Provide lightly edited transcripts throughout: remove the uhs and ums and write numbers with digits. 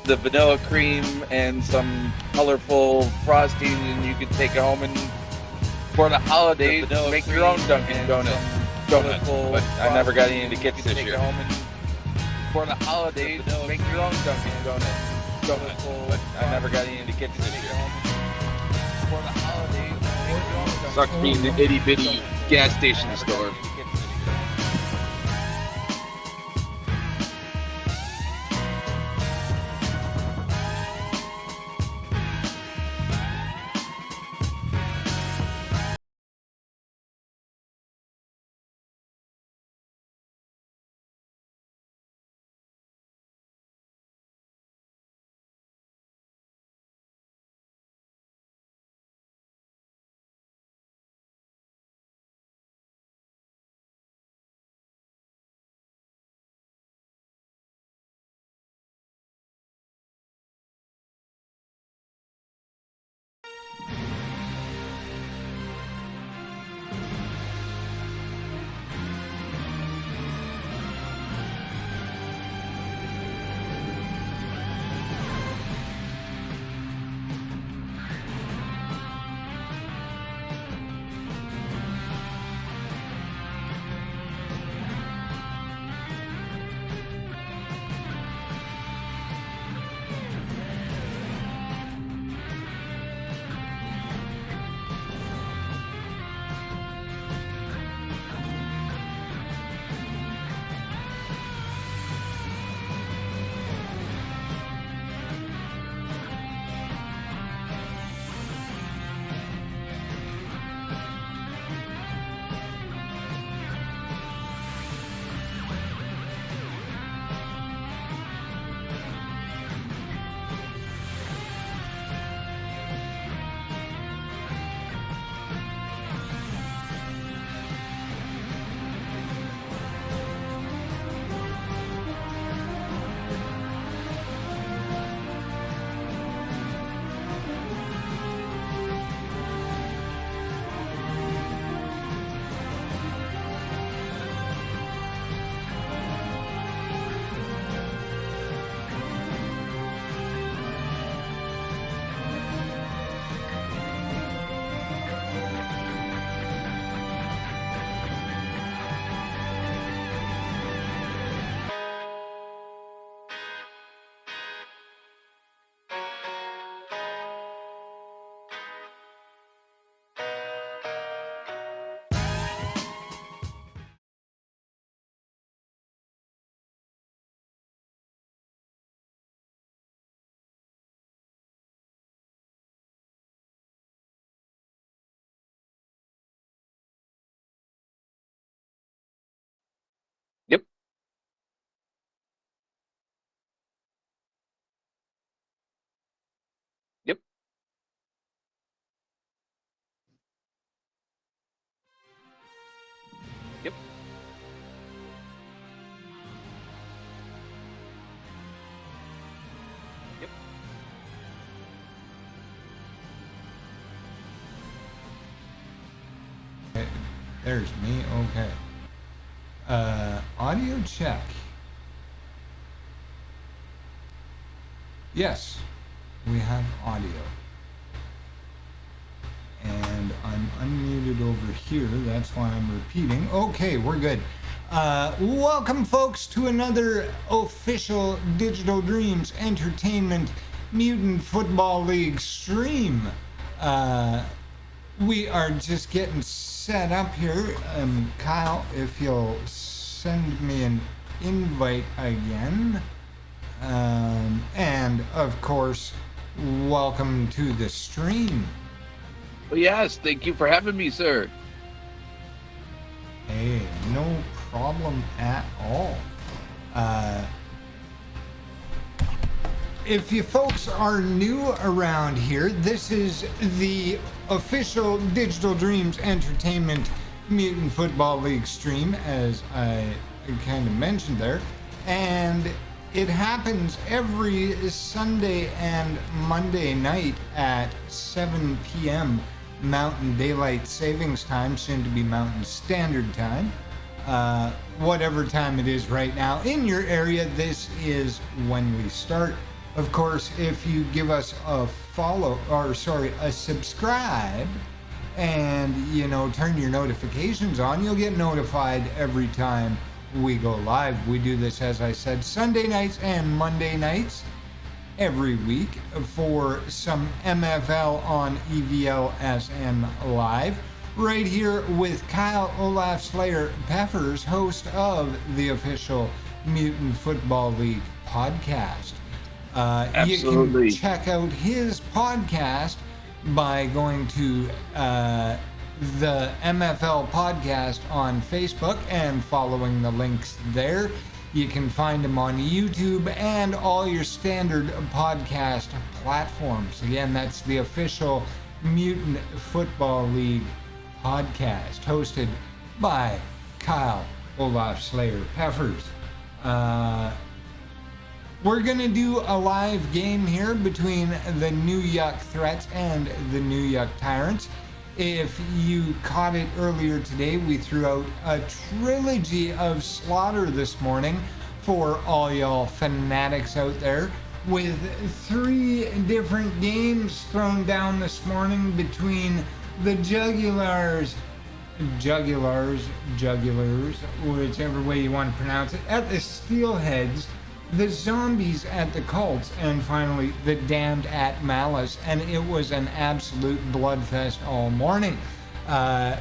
the vanilla cream and some colorful frosting, and you can take it home and for the holidays make your own Dunkin' Donuts. But I never got any of the kits this year. For the holidays, make your own Dunkin' Donuts. But I never got any of the kits this year. For the holidays, make your own Dunkin' Sucks being the itty bitty gas station store. Yep. Yep. Yep. Yep. There's me. Okay. Audio check. Yes, we have audio. And I'm unmuted over here. That's why I'm repeating. Okay, we're good. Welcome, folks, to another official Digital Dreams Entertainment Mutant Football League stream. We are just getting set up here. Kyle, if you'll send me an invite again. And, of course, welcome to the stream. Well, yes, thank you for having me, sir. Hey, no problem at all. If you folks are new around here, this is the official Digital Dreams Entertainment Mutant Football League stream, as I kind of mentioned there. And it happens every Sunday and Monday night at 7 p.m. Mountain Daylight Savings Time, soon to be Mountain Standard Time. Whatever time it is right now in your area, this is when we start. Of course, if you give us a a subscribe, and turn your notifications on, you'll get notified every time we go live. We do this, as I said, Sunday nights and Monday nights every week for some MFL on EVLSN Live, right here with Kyle Olaf Slayer Peffers, host of the official Mutant Football League podcast. Absolutely. You can check out his podcast by going to the MFL podcast on Facebook and following the links there. You can find him on YouTube and all your standard podcast platforms. Again, that's the official Mutant Football League podcast, hosted by Kyle Olaf Slayer Peffers. We're going to do a live game here between the New Yuck Threats and the New Yuck Tyrants. If you caught it earlier today, we threw out a trilogy of slaughter this morning for all y'all fanatics out there, with 3 different games thrown down this morning between the Jugulars, whichever way you want to pronounce it, at the Steelheads, the Zombies at the Colts, and finally the Damned at Malice, and it was an absolute bloodfest all morning.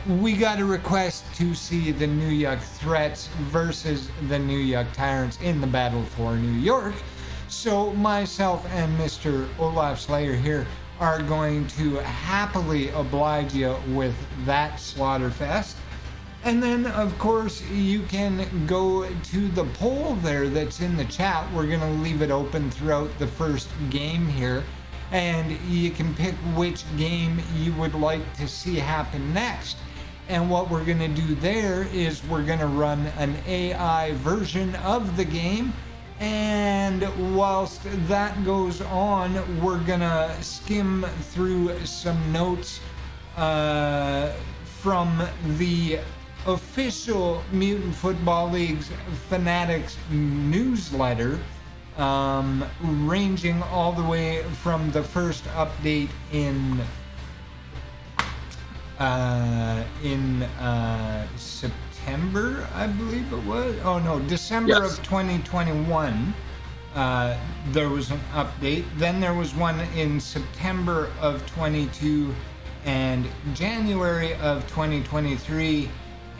We got a request to see the New Yuck Threats versus the New Yuck Tyrants in the battle for New York, so myself and Mr. Olaf Slayer here are going to happily oblige you with that slaughterfest. And then, of course, you can go to the poll there that's in the chat. We're going to leave it open throughout the first game here. And you can pick which game you would like to see happen next. And what we're going to do there is we're going to run an AI version of the game. And whilst that goes on, we're going to skim through some notes from the official Mutant Football League's Fanatics newsletter, ranging all the way from the first update in September, I believe it was. Oh no, December of 2021. There was an update. Then there was one in September of 22 and January of 2023.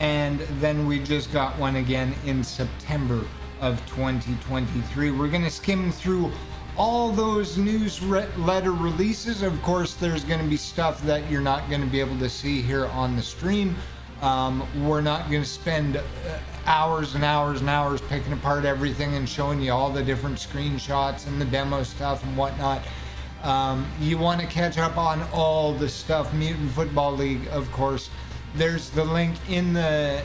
And then we just got one again in September of 2023. We're going to skim through all those newsletter releases. Of course, there's going to be stuff that you're not going to be able to see here on the stream. We're not going to spend hours and hours and hours picking apart everything and showing you all the different screenshots and the demo stuff and whatnot. You want to catch up on all the stuff. Mutant Football League, of course. There's the link in the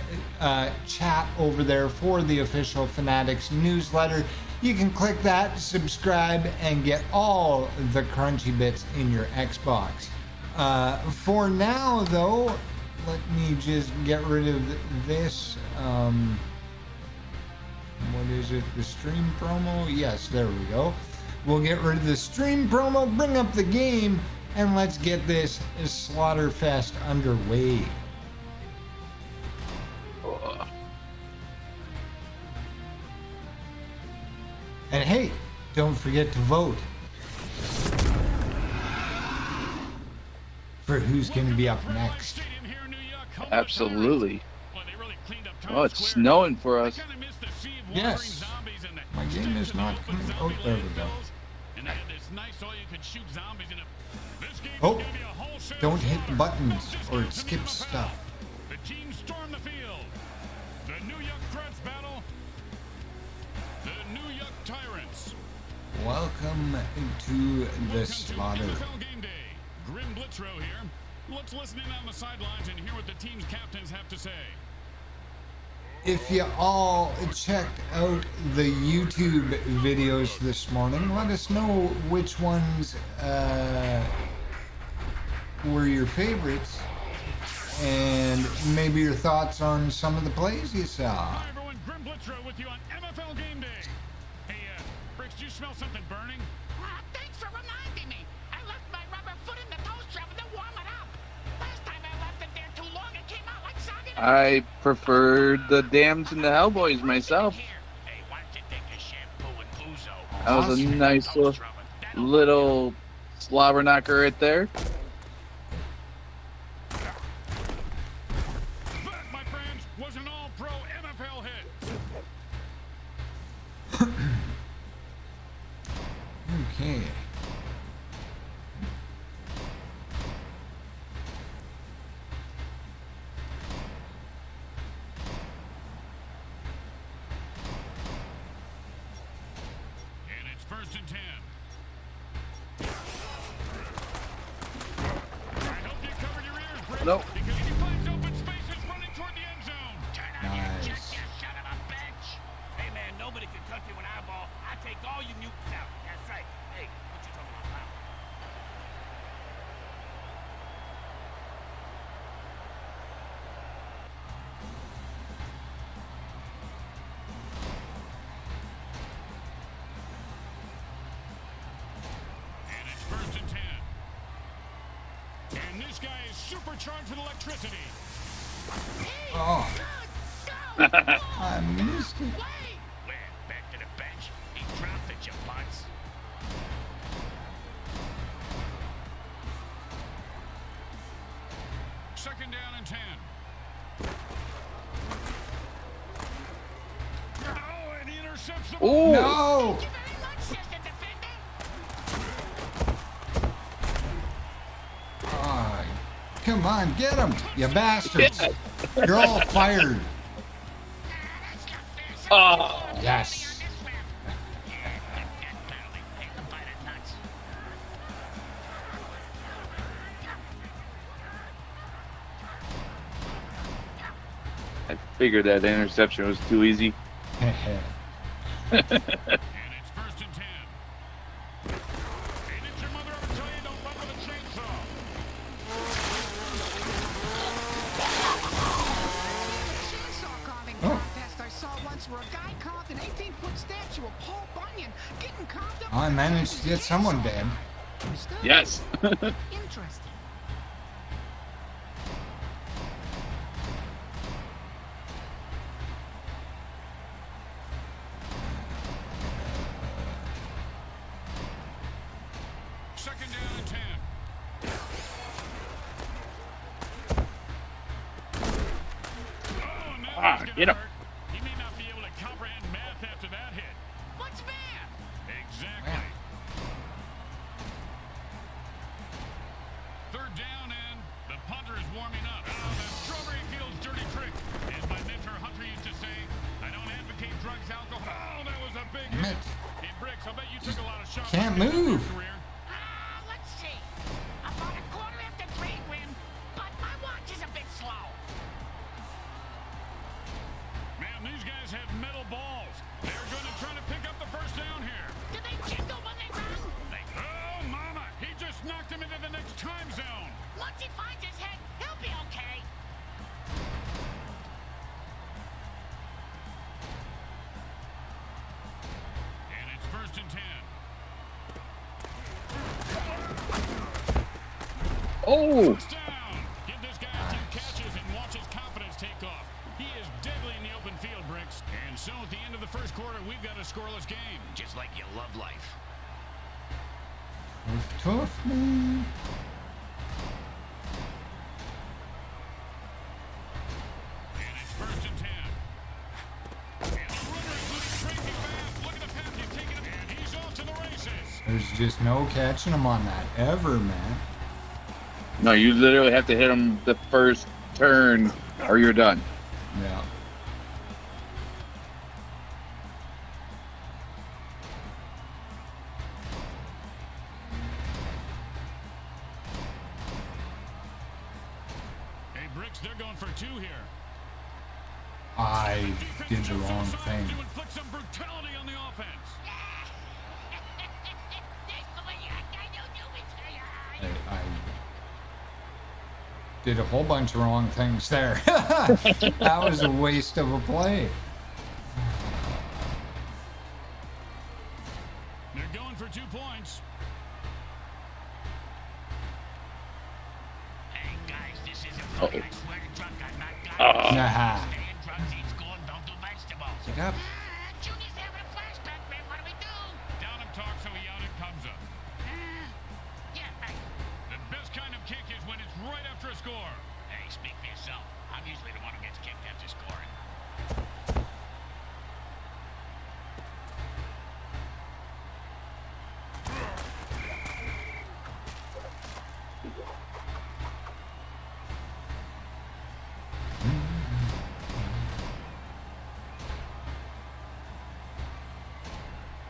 chat over there for the official Fanatics newsletter. You can click that, subscribe, and get all the crunchy bits in your Xbox. For now, though, let me just get rid of this. What is it? The stream promo? Yes, there we go. We'll get rid of the stream promo, bring up the game, and let's get this Slaughterfest underway. And hey, don't forget to vote for who's going to be up next. Absolutely. Oh, it's snowing for us. Yes. My game is not coming. Oh, there we go. Oh, don't hit the buttons or it skips stuff. The team storm the field. The New Yuck Threats battle. The New Yuck Tyrants. Welcome to the slaughter. NFL Game Day. Grim Blitzrow here. Let's listen in on the sidelines and hear what the team's captains have to say. If you all checked out the YouTube videos this morning, let us know which ones were your favorites and maybe your thoughts on some of the plays you saw. Hi everyone, Grim Blitzrow with you on MFL Game Day. Hey, Bricks, do you smell something burning? for reminding me. I left my rubber foot in the toaster oven to warm it up. Last time I left it there too long, it came out like soggy. I preferred the Dams and the Hellboys myself. Hey, why don't you take a shampoo and Uzo? That was a nice little slobber knocker right there. That, my friends, was an all-pro NFL hit. Okay. And it's 1st and 10. I hope you covered your ears, Brett. Nope. Because he finds open spaces running toward the end zone. Turn on your Nice. check, you son of a bitch. Hey, man, nobody can touch you when I ball. I take all you mutants out. That's right. Hey, what you talking about, pal? And it's 1st and 10. And this guy is supercharged with electricity. Oh, Go! I missed it. Wait! Where? Back to the bench. He dropped it, you butts. Second down and 10. Oh, and he intercepts the ball. Ooh. No! Thank you very much, Sister Defender. Oh, come on, get him, you bastards. You're all fired. That's not fair. Oh. Yes. On this one. Death penalty. Take a bite of nuts. I figured that interception was too easy. And it's 1st and 10. Hey, did your mother ever tell you don't run with a chainsaw? Chainsaw carving Oh. contest I saw once where a guy carved an 18-foot statue of Paul Bunyan getting carved up. I managed to get someone dead. Still Yes. interesting. Second down and 10. Oh, now Ah, he's gonna get him. hurt. He may not be able to comprehend math after that hit. What's that? Exactly. Third down and the punter is warming up. Oh, the strawberry fields dirty trick. As my mentor Hunter used to say, I don't advocate drugs, alcohol. Oh, that was a big Damn hit. it. Hey, Bricks, I bet you took a lot of shots. Can't in your move. career. Let's see. About a quarter after 3, Grim, but my watch is a bit slow. Man, these guys have metal balls. They're going to try to pick up the first down here. Do they jingle when they run? Oh, mama! He just knocked him into the next time zone. Once he finds his head, he'll be okay. And it's 1st and 10. Oh. First down. Give this guy a few catches and watch his confidence take off. He is deadly in the open field, Bricks. And so at the end of the first quarter, we've got a scoreless game. Just like you love life. Tough, man. And it's 1st and 10. And the runner, including Tracy Bass. Look at the pass he's taking him. And he's off to the races. There's just no catching him on that ever, man. No, you literally have to hit him the first turn or you're done. Yeah. Hey, Bricks, they're going for 2 here. I did the wrong Defense thing. to inflict some brutality on the offense. I did a whole bunch of wrong things there. That was a waste of a play. They're going for 2 points. up. Junior's having a flashback, man. What do we do? Down him talk so he out it comes up. Yeah, right. The best kind of kick is when it's right after a score. Hey, speak for yourself. I'm usually the one who gets kicked after scoring.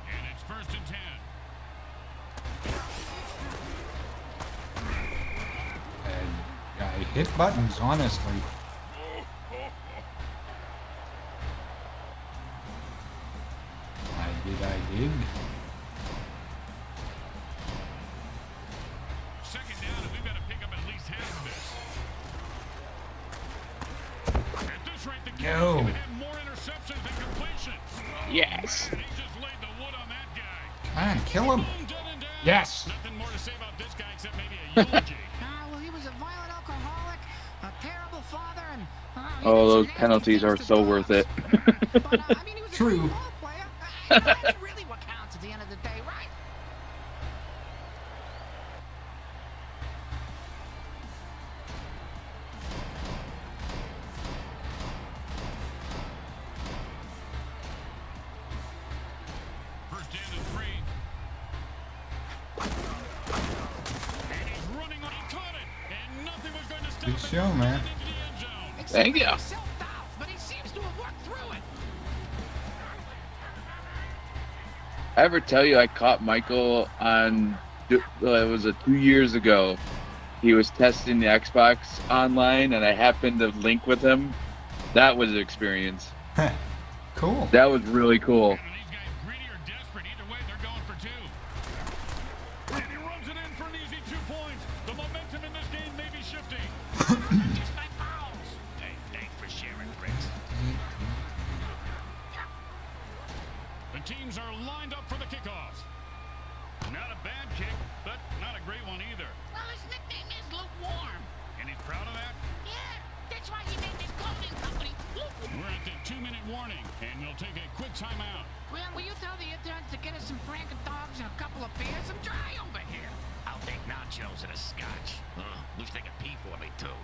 And it's 1st and 10. I hit buttons, honestly. I did. Second down, and we've got to pick up at least half of this. At this rate, the game No. is going to have more interceptions than completions. Yes. Man, he just laid the wood on that guy. Come on, kill him. Boom, dead and down. Yes. Nothing more to say about this guy except maybe a eulogy. Well, he was a violent alcoholic, a terrible father, and... he Oh, did some those nasty penalties things are to so dogs. worth it. But, I mean, he was a True. great ball player. That's really what counts at the end of the day, right? First down and 3. And he's running on. He caught it, and nothing was going to stop Good him show, from man. getting into the end zone. Except Thank for you. his self-doubt, but he seems to have worked through it. I ever tell you I caught Michael on, it was 2 years ago. He was testing the Xbox online and I happened to link with him. That was an experience. Cool. That was really cool. And these guys greedy or desperate, either way, they're going for 2. And he rubs it in for an easy 2 points. The momentum in this game may be shifting. Just my balls. Hey, thanks for sharing, Bricks. The teams are lined up for the kickoff. Not a bad kick, but not a great one either. Well, his nickname is Lukewarm. And he's proud of that. Yeah, that's why he named his clothing company Lukewarm. We're at the 2-minute warning, and we'll take a quick timeout. Well, will you tell the interns to get us some Franken dogs and a couple of beers? I'm dry over here. I'll take nachos and a scotch. Wish they could pee for me, too.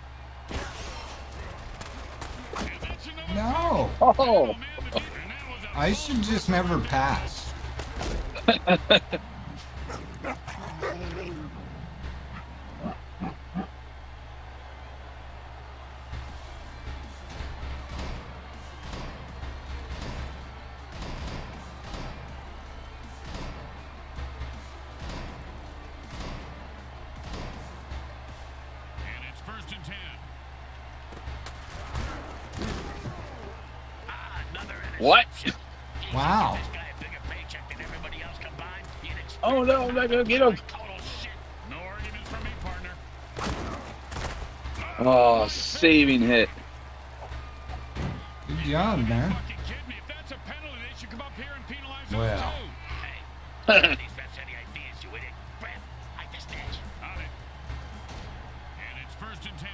And that's another No. Oh, man, and that was a I should just never pass. And it's 1st and 10. Another what? interception. Wow. This guy a bigger paycheck than everybody else combined. You'd expect Oh no, I'm not gonna get him. total shit. No arguments from me, partner. Oh, saving hit. Good job, man. Fucking kidding me. If that's a penalty, they should come up here and penalize us Well. too. Hey, these refs any ideas, you idiot. Brad, hike the stage. On it. And it's 1st and 10.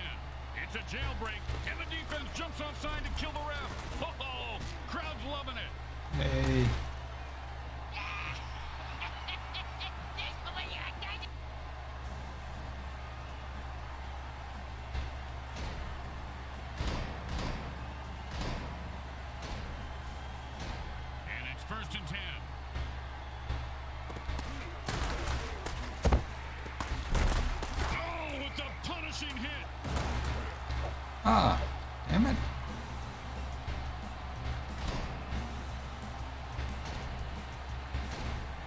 It's a jailbreak, and the defense jumps offside to kill the ref. Oh, crowd's loving it. Hey. And it's 1st and 10. Oh, with the punishing hit. Ah, damn it.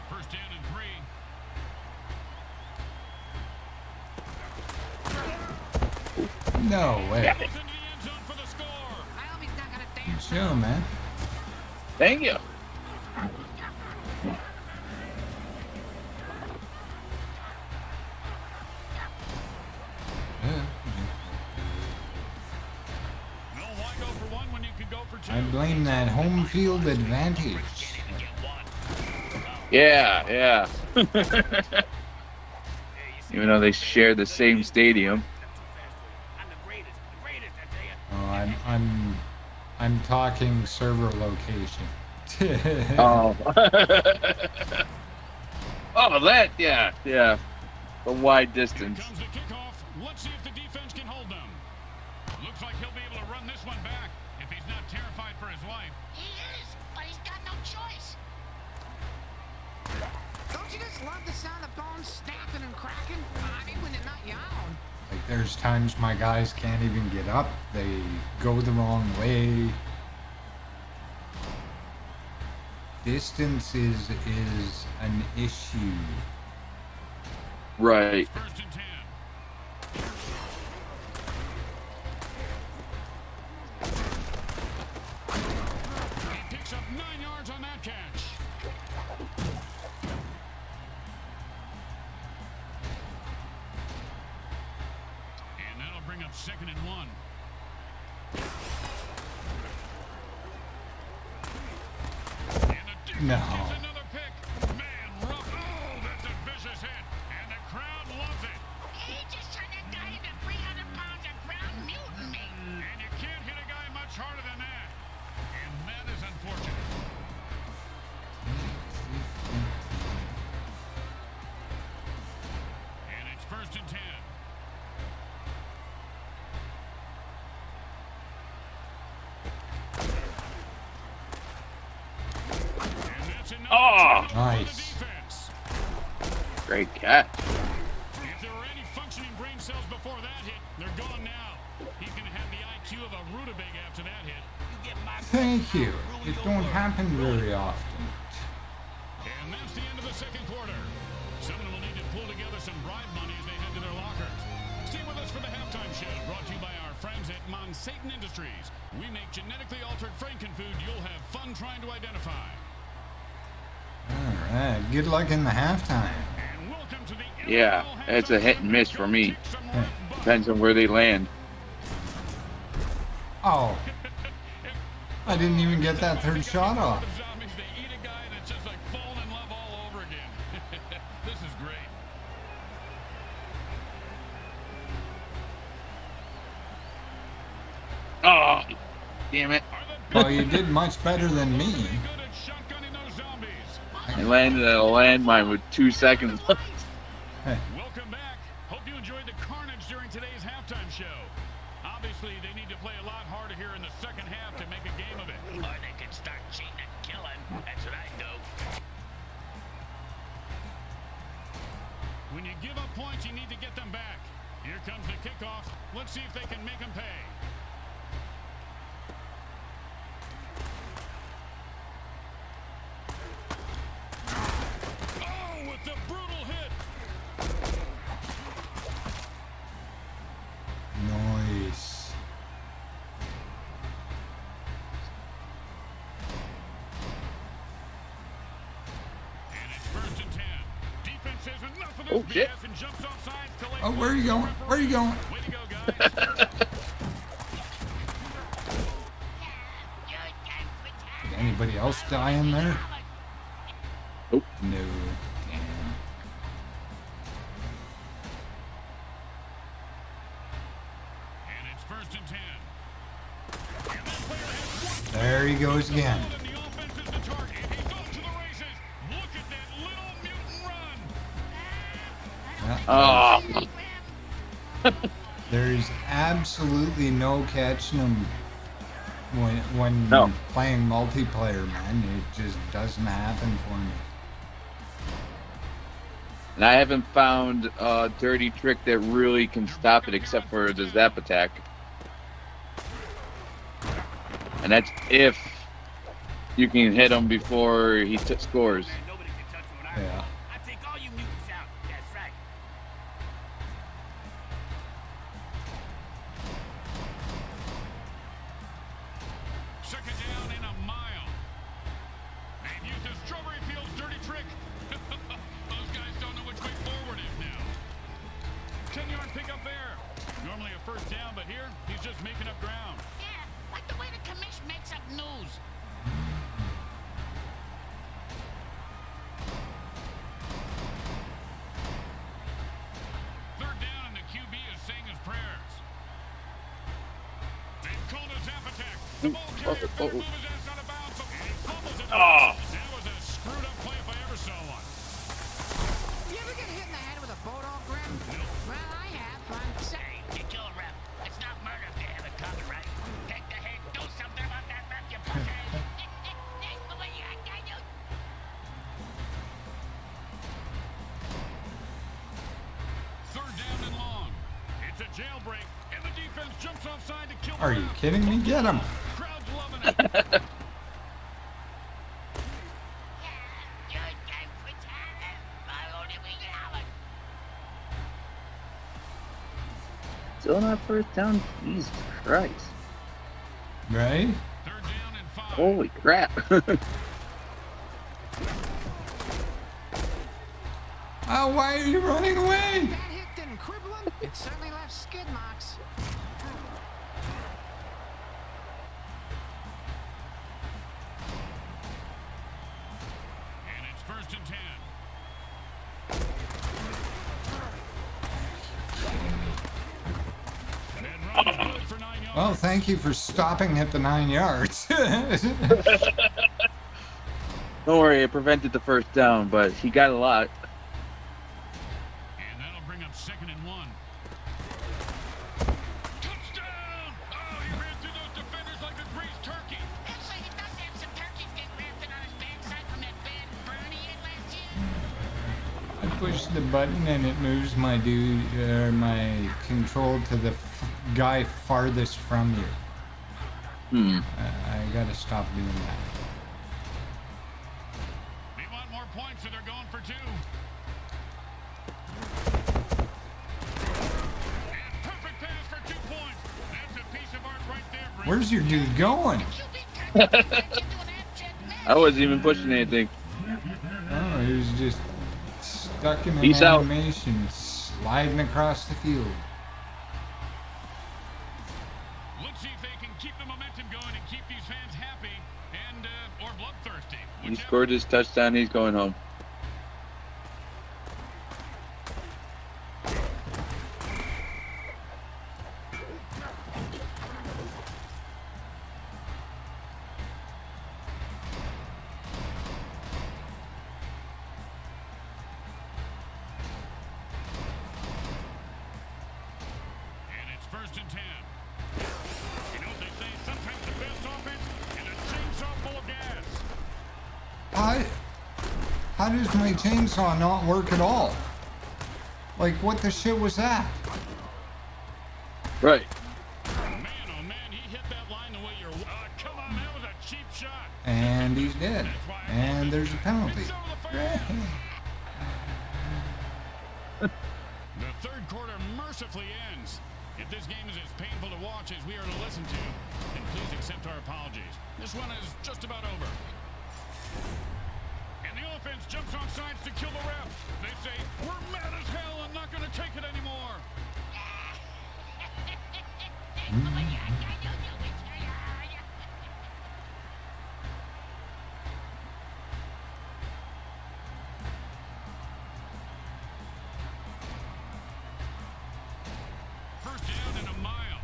First down and 3. No way. Goes into the end zone for the score. I hope he's not gonna Good dance. show, man. Thank you. No, why go for 1 when you can go for 2? I blame that home field advantage. Yeah. Even though they share the same stadium. I'm the greatest, I tell you. Oh, I'm talking server location. Oh. Oh, that, yeah. The wide Here distance. comes the kickoff. Let's see if the defense can hold them. Looks like he'll be able to run this one back if he's not terrified for his life. He is, but he's got no choice. Don't you just love the sound of bones snapping and cracking? I mean, when they're not your own. Like, there's times my guys can't even get up. They go the wrong way. Distance is an issue. Right. First and 10. He picks up 9 yards on that catch. And that'll bring up 2nd and 1. And the No. defense gets another pick. Man, rough. Oh, that's a vicious hit. And the crowd loves it. He just turned that guy into 300 pounds of ground mutiny. And you can't hit a guy much harder than that. And that is unfortunate. And it's 1st and 10. And that's another Oh. challenge for the Nice. defense. Great catch. If there were any functioning brain cells before that hit, they're gone now. He's going to have the IQ of a rutabaga after that hit. You get my Thank you. It don't happen very often. And that's the end of the 2nd quarter. Someone will need to pull together some bribe money as they head to their lockers. Stay with us for the halftime show, brought to you by our friends at Monsatan Industries. We make genetically altered frankenfood you'll have fun trying to identify. All right. Good luck in the halftime. And welcome to the Yeah, NFL it's a hit and miss for me. Depends on where they land. Oh. I didn't even get that third shot off. The zombies, they eat a guy that's just like falling in love all over again. This is great. Oh, damn it. Well, you did much better than me. Good at shotgunning those zombies. I landed at a landmine with 2 seconds left. Welcome back. Hope you enjoyed the carnage during today's halftime show. Obviously, they need to play a lot harder here in the 2nd half to make a game of it. Or they can start cheating and killing. That's what I do. When you give up points, you need to get them back. Here comes the kickoff. Let's see if they can make them pay. Oh, with the brutal hit. Nice. And it's 1st and 10. Defense says enough of this Oh, shit. BS and jumps off sides to lay Oh, where are you going? Where are you going? Way to go, guys. Did anybody else die in there? Nope. No. Damn. And it's 1st and 10. And that player has one There he goes again. and the offense is the target. He's off to the races. Look at that little mutant run. Yeah. Oh, There's absolutely no catching him when No. playing multiplayer, man. It just doesn't happen for me. and I haven't found a dirty trick that really can stop it except for the zap attack. And that's if you can hit him before he scores. Nobody can touch me when I Yeah. I take all you mutants out. That's right. Second down in a mile. They've used the Strawberry Fields dirty trick. Those guys don't know which way forward is now. 10-yard pickup there. Normally a 1st down, but here he's just making up ground. Yeah, like the way the commission makes up news. Third down, and the QB is saying his prayers. They've called a zap attack. The ball carrier better move his ass out of bounds, and he fumbles it That was a screwed up play if I ever saw one. You ever get hit in the head with a boat all grim? Well, I have. Hey, you kill a rep. It's not murder if you have it covered, right? Take the hit, do something about that rep, you pussy. Third down and long. It's a jailbreak, and the defense jumps offside to kill the Are you ref. kidding me? Get him. Crowd's loving it. Still not first down. Jesus Christ. Right? Third down and 5. Holy crap. Oh, why are you running away? That hit didn't cripple him. It certainly left skid marks. And it's first and 10. And run is good for 9 yards. Well, thank you for stopping at the 9 yards. Don't worry, it prevented the first down, but he got a lot. And that'll bring up 2nd and 1. Touchdown! Oh, he ran through those defenders like a greased turkey. Actually, he does have some turkeys getting grafted on his backside from that bad burn he had last year. I push the button and it moves my my control to the guy farthest from you. I gotta stop doing that. They want more points, so they're going for 2. And perfect pass for 2 points. That's a piece of art right there, Brent. Where's your dude going? I wasn't even pushing anything. Oh, he was just stuck in an Peace out. animation, sliding across the field. Let's see if they can keep the momentum going and keep these fans happy and or bloodthirsty. He Whichever. scored his touchdown. He's going home. And it's first and 10. You know what they say? Sometimes the best offense is a chainsaw full of gas. How does my chainsaw not work at all? Like, what the shit was that? Right. Man, oh man, he hit that line the way you're. Come on, that was a cheap shot. And he's dead. And there's a penalty. It's over the fence. The third quarter mercifully ends. If this game is as painful to watch as we are to listen to, then please accept our apologies. This one is just about over. And the offense jumps on sides to kill the ref. They say, we're mad as hell and not going to take it anymore. First down and a mile.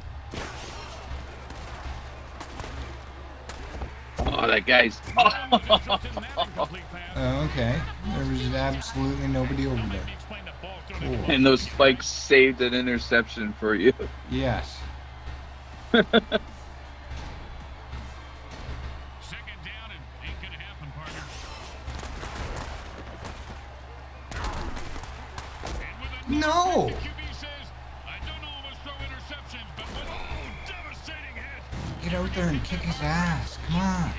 Oh, that guy's. No one was interested in that incomplete pass. Okay. There was absolutely nobody over Let me there. explain the ball through Cool. the And those spikes saved an interception for you. Yes. second down and ain't gonna happen, partner. And with a No! the QB says, I don't always throw interceptions, but with devastating hit. Get out there and kick his ass. Come on.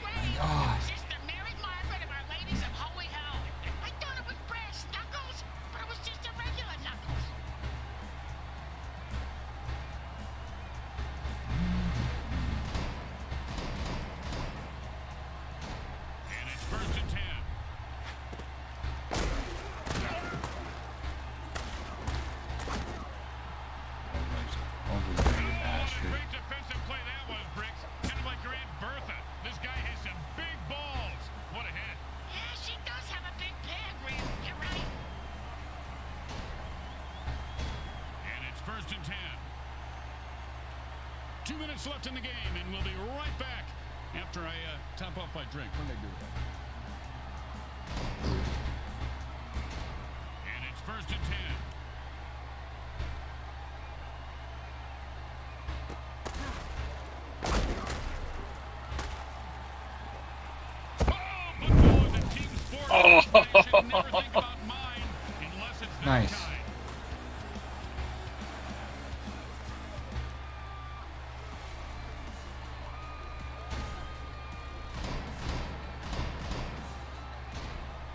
My God. Sister Mary Margaret of Our Ladies of Holy Hell. I thought it was brass knuckles, but it was just a regular knuckles. And it's first and 10. Over there, you bastard. Great defensive play that was, Briggs. Kind of like your Aunt Bertha. This guy has some big balls. What a hit. Yeah, she does have a big pig, Ram. You're right. And it's first and 10. 2 minutes left in the game, and we'll be right back after I Top off by drink. When they do that. And it's 1st and 10. Oh. Nice.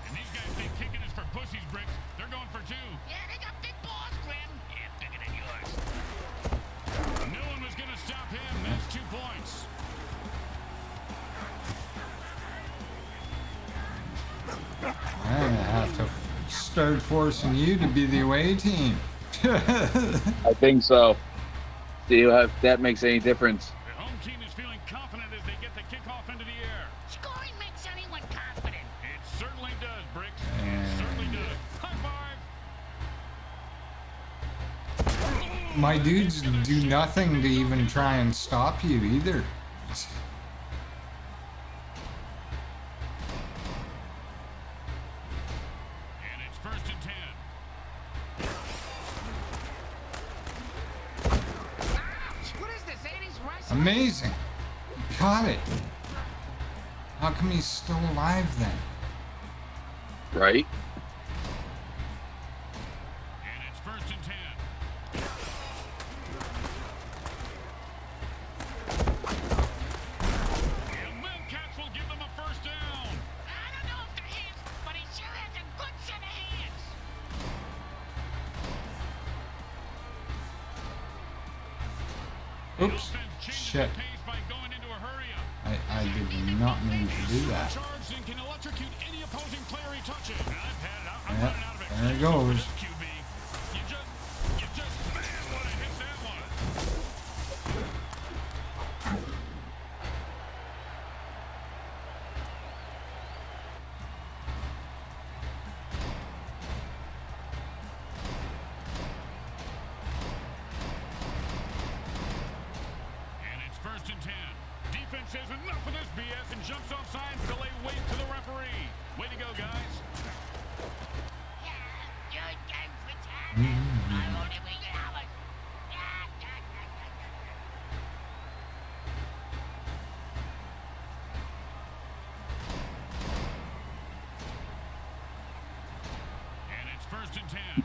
And these guys think kicking is for pussies, Bricks. They're going for 2. Yeah, they got big balls, Grim. Yeah, bigger than yours. No one was going to stop him. That's 2 points. I'm gonna have to start forcing you to be the away team. I think so. See if that makes any difference. The home team is feeling confident as they get the kickoff into the air. Scoring makes anyone confident. It certainly does, Bricks. It And- certainly does. High five. My dudes do nothing to even try and stop you either. And it's 1st and 10. What is this, 80s wrestling? Amazing. Got it. How come he's still alive then? Right? And it's 1st and 10. And Wildcats will give them a 1st down. I don't know if they're his, but he sure has a good set of hands. Oops. Offense changes Shit. the pace by going into a hurry-up. I did not mean to do that. Charged and can electrocute any opposing player he touches. I've had it. I'm Yep, running out of there it excuses goes. for this QB. You just, man, what a hit that was. And it's 1st and 10. Defense says enough of this BS and jumps off sides to lay weight to the referee. Way to go, guys. Yeah, good game for time. I won't even get hours. And it's 1st and 10.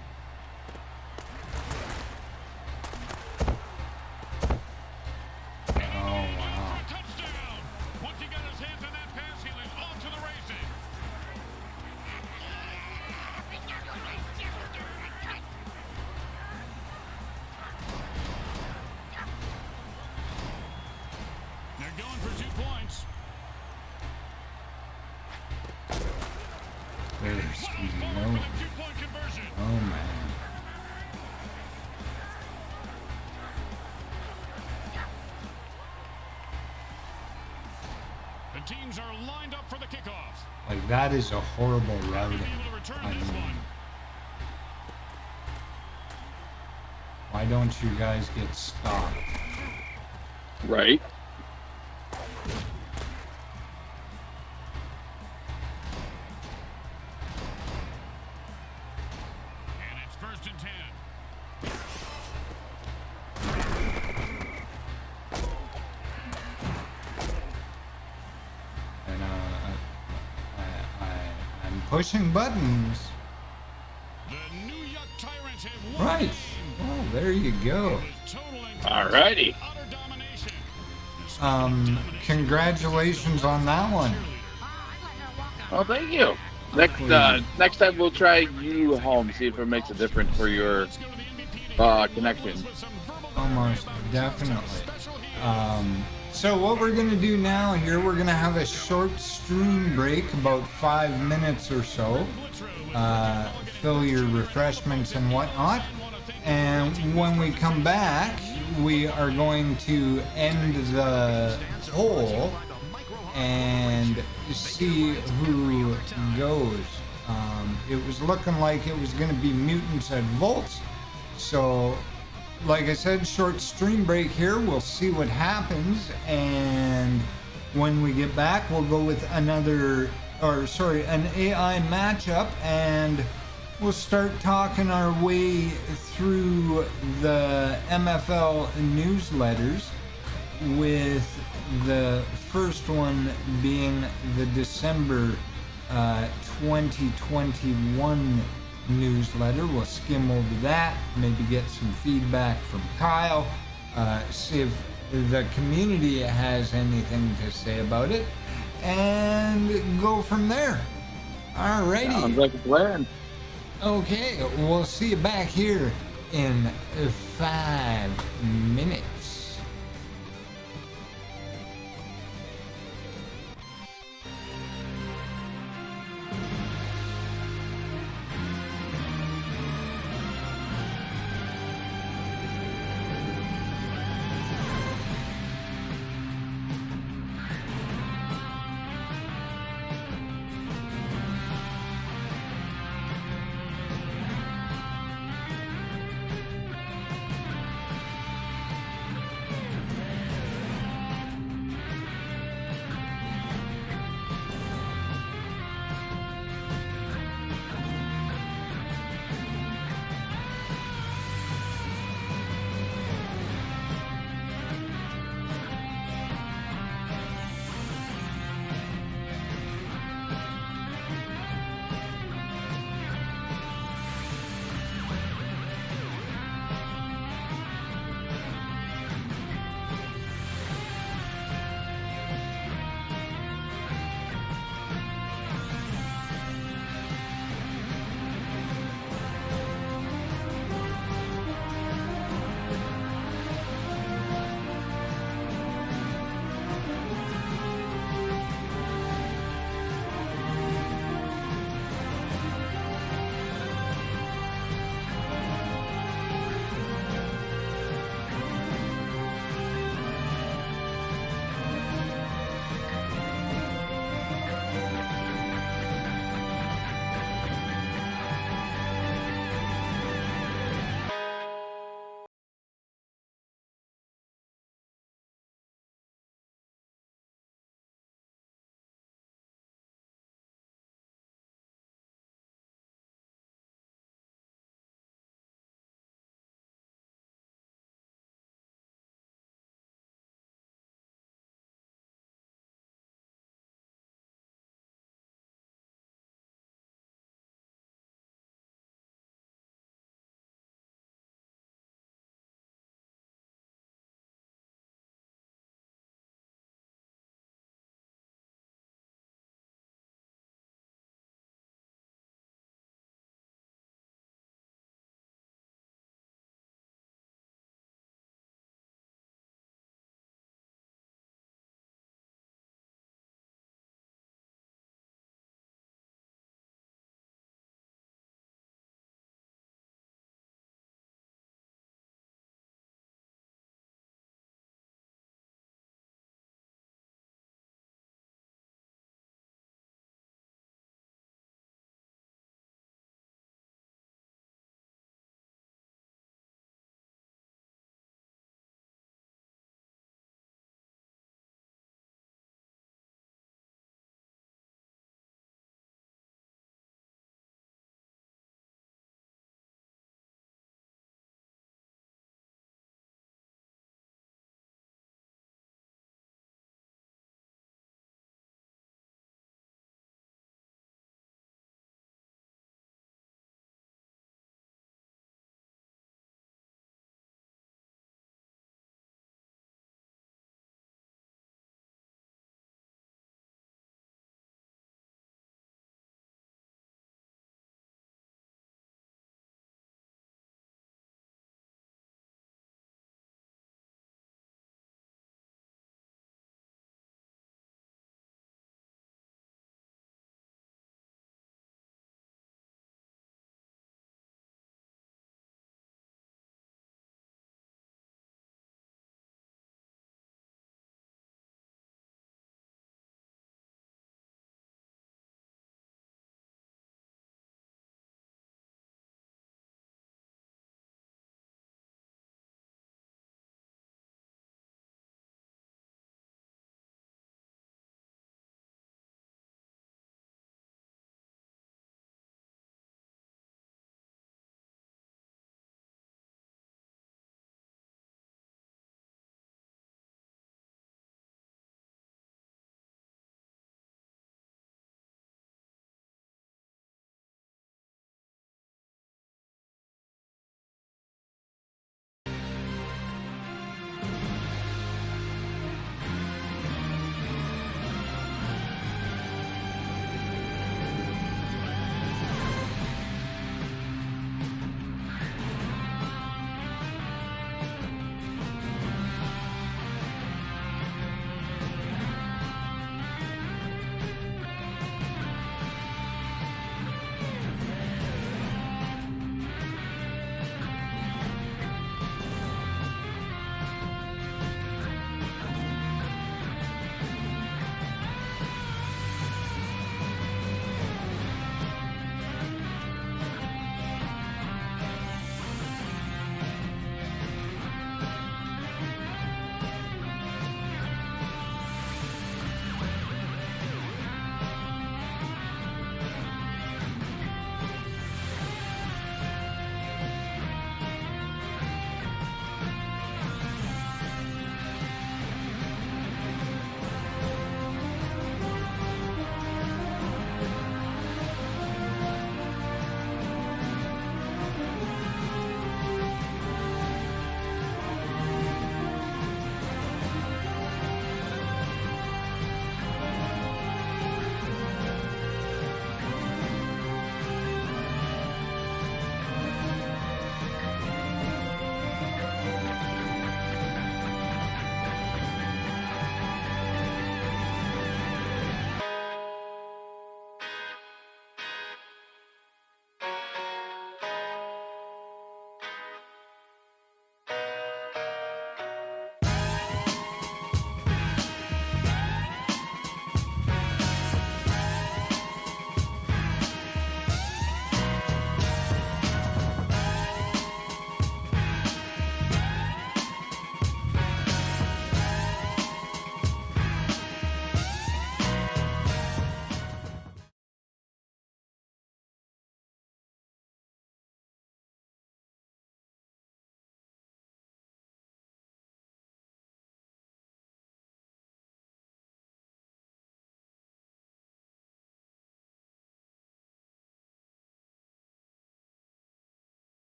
Oh wow. Touchdown! Once he got his hands on that pass, he was off to the races. They're going for 2 points. There's Forward no. for the 2-point conversion. Oh man. The teams are lined up for the kickoff. Like that is a horrible Be routing. able to return I this mean, one. why don't you guys get stopped? Right? And it's 1st and 10. And I'm pushing buttons. The New York Tyrants have won Right. the game. Well, there you go. Total and Alrighty. utter domination. Congratulations on that one. Oh, thank you. Next time we'll try you home, see if it makes a difference for your connection. Almost definitely. So what we're gonna do now here, we're gonna have a short stream break, about 5 minutes or so. Fill your refreshments and whatnot. And when we come back, we are going to end the poll and see who goes. It was looking like it was going to be Mutants at Volts. So, like I said, short stream break here. We'll see what happens. And When we get back, we'll go with an AI matchup, and we'll start talking our way through the MFL newsletters, with the first one being the December 2021 newsletter. We'll skim over that, maybe get some feedback from Kyle, see if the community has anything to say about it, and go from there. Alrighty. Sounds like a plan. Okay, we'll see you back here in 5 minutes.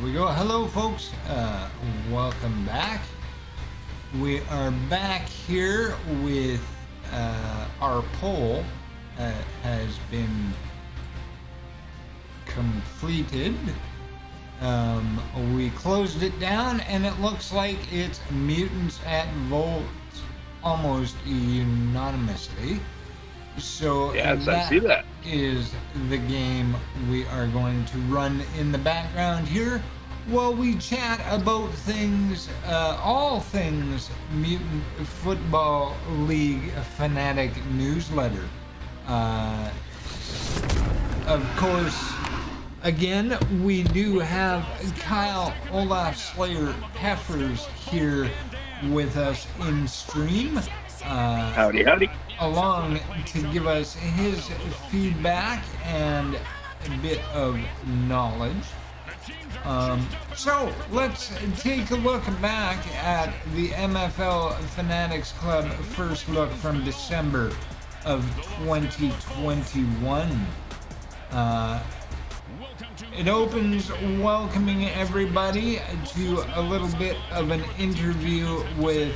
we go. Hello, folks. Welcome back. We are back here with our poll has been completed. We closed it down, and it looks like it's Mutants at Volt almost unanimously. So Yes, I see that. Is the game we are going to run in the background here while we chat about things, all things Mutant Football League Fanatic newsletter. Of course, again, we do have Kyle Olaf Slayer Peppers here with us in stream. Howdy, howdy. Along to give us his feedback and a bit of knowledge. So let's take a look back at the MFL Fanatics Club first look from December of 2021. It opens welcoming everybody to a little bit of an interview with,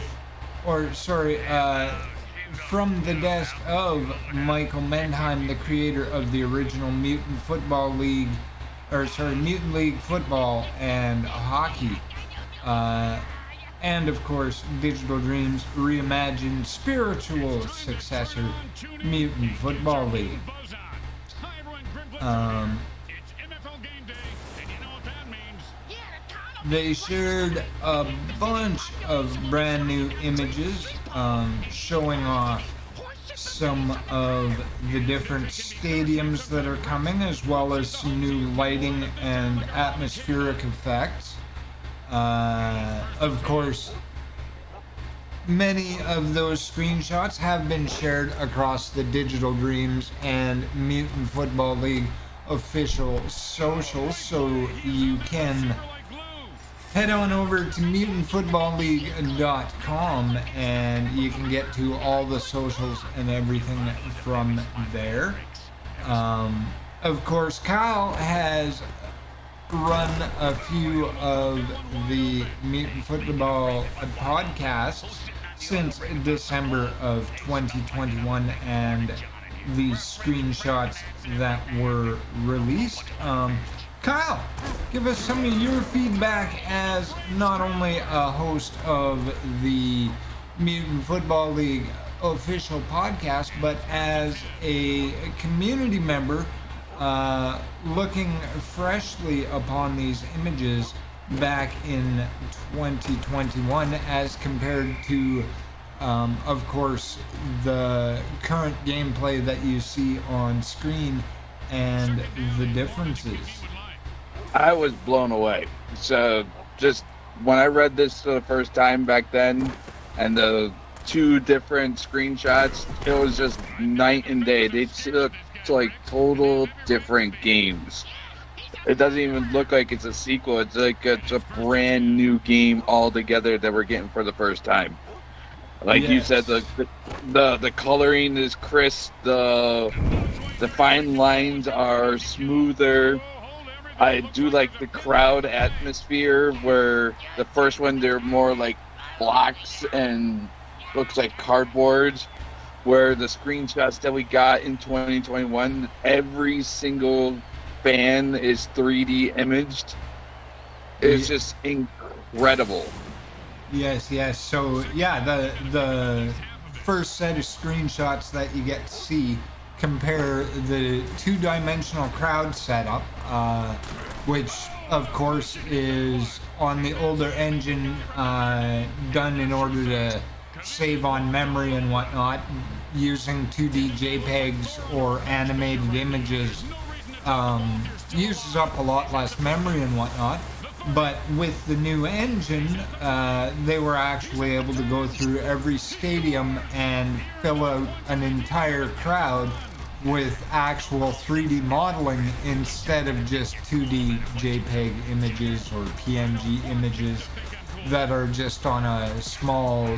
from the desk of Michael Mendheim, the creator of the original Mutant Football League, Mutant League Football and Hockey. And of course, Digital Dreams reimagined spiritual successor, Mutant Football League. They shared a bunch of brand new images showing off some of the different stadiums that are coming, as well as some new lighting and atmospheric effects. Of course, many of those screenshots have been shared across the Digital Dreams and Mutant Football League official socials, so you can head on over to mutantfootballleague.com and you can get to all the socials and everything from there. Of course, Kyle has run a few of the Mutant Football podcasts since December of 2021 and these screenshots that were released. Kyle, give us some of your feedback as not only a host of the Mutant Football League official podcast, but as a community member looking freshly upon these images back in 2021 as compared to, of course, the current gameplay that you see on screen and the differences. I was blown away. So just when I read this for the first time back then, and the two different screenshots, it was just night and day. They look like total different games. It doesn't even look like it's a sequel. It's like it's a brand new game altogether that we're getting for the first time. Like you said, the coloring is crisp. The fine lines are smoother. I do like the crowd atmosphere, where the first one they're more like blocks and looks like cardboard, where the screenshots that we got in 2021, every single fan is 3D imaged. It's just incredible. Yes. So yeah, the first set of screenshots that you get to see compare the two-dimensional crowd setup, which of course is on the older engine, done in order to save on memory and whatnot, using 2D JPEGs or animated images. Uses up a lot less memory and whatnot. But with the new engine, they were actually able to go through every stadium and fill out an entire crowd with actual 3D modeling instead of just 2D JPEG images or PNG images that are just on a small,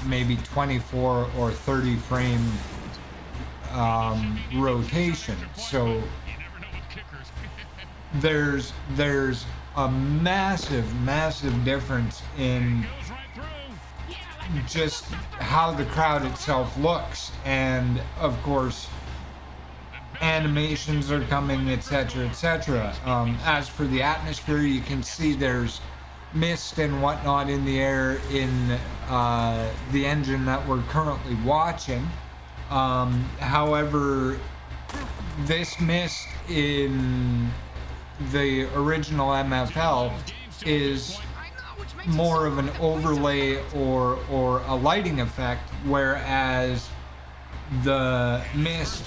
maybe 24 or 30 frame rotation. So there's a massive difference in Goes right through. just how the crowd itself looks, and of course animations are coming, etc. As for the atmosphere, you can see there's mist and whatnot in the air in the engine that we're currently watching. However, this mist in the original MFL is more of an overlay or a lighting effect, whereas the mist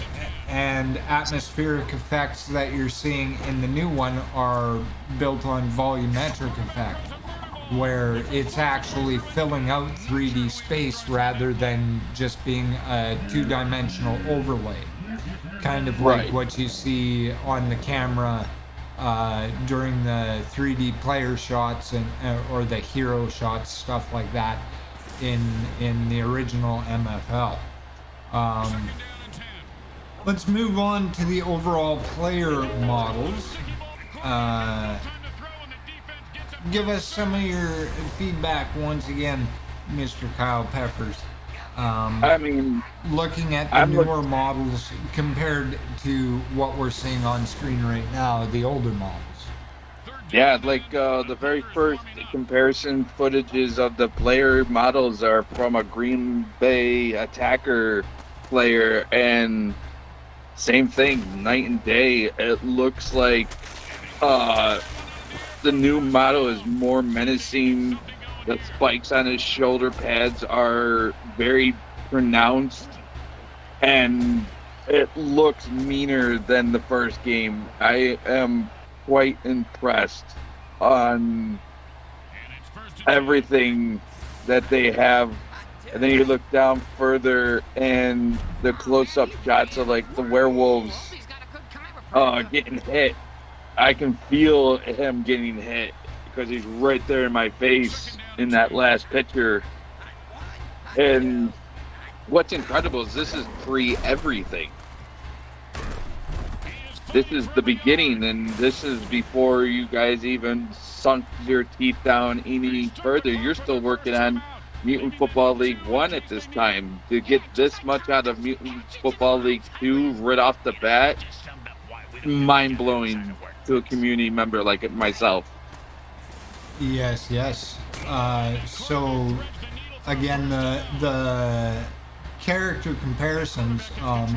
and atmospheric effects that you're seeing in the new one are built on volumetric effect, where it's actually filling out 3D space rather than just being a two-dimensional overlay, kind of like Right. what you see on the camera during the 3D player shots and or the hero shots, stuff like that in the original MFL. Let's move on to the overall player models. Give us some of your feedback once again, Mr. Kyle Peppers. I mean, Looking at the I'm newer models compared to what we're seeing on screen right now, the older models. yeah, like the very first comparison footages of the player models are from a Green Bay attacker player, and same thing, night and day. It looks like the new model is more menacing. The spikes on his shoulder pads are very pronounced, and it looks meaner than the first game. I am quite impressed on everything that they have. And then you look down further, and the close-up shots of like the werewolves getting hit. I can feel him getting hit because he's right there in my face in that last picture. And what's incredible is this is pre-everything. This is the beginning, and this is before you guys even sunk your teeth down any further. You're still working on Mutant Football League 1 at this time. To get this much out of Mutant Football League 2 right off the bat, mind-blowing to a community member like myself. Yes. So again, the character comparisons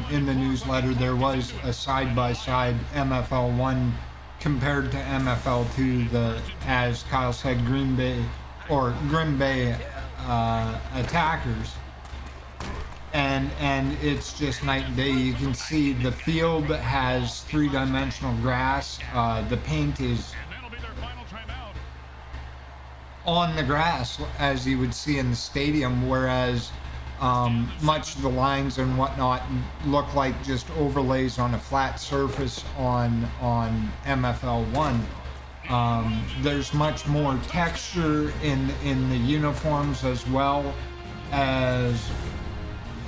in the newsletter, there was a side-by-side MFL 1 compared to MFL 2, as Kyle said, Green Bay attackers, and it's just night and day. You can see the field has three-dimensional grass. The paint is on the grass, as you would see in the stadium, whereas much of the lines and whatnot look like just overlays on a flat surface on MFL 1. There's much more texture in the uniforms, as well as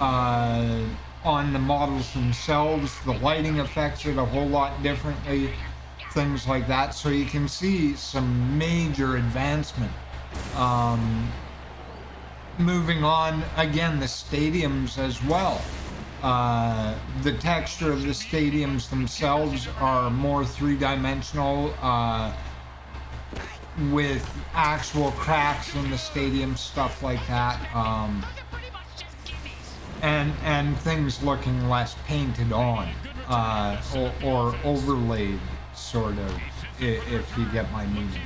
on the models themselves. The lighting affects it a whole lot differently, things like that. So you can see some major advancement. Moving on, again, the stadiums as well. The texture of the stadiums themselves are more three-dimensional, with actual cracks in the stadium, stuff like that, and things looking less painted on, or overlaid, sort of, if you get my meaning.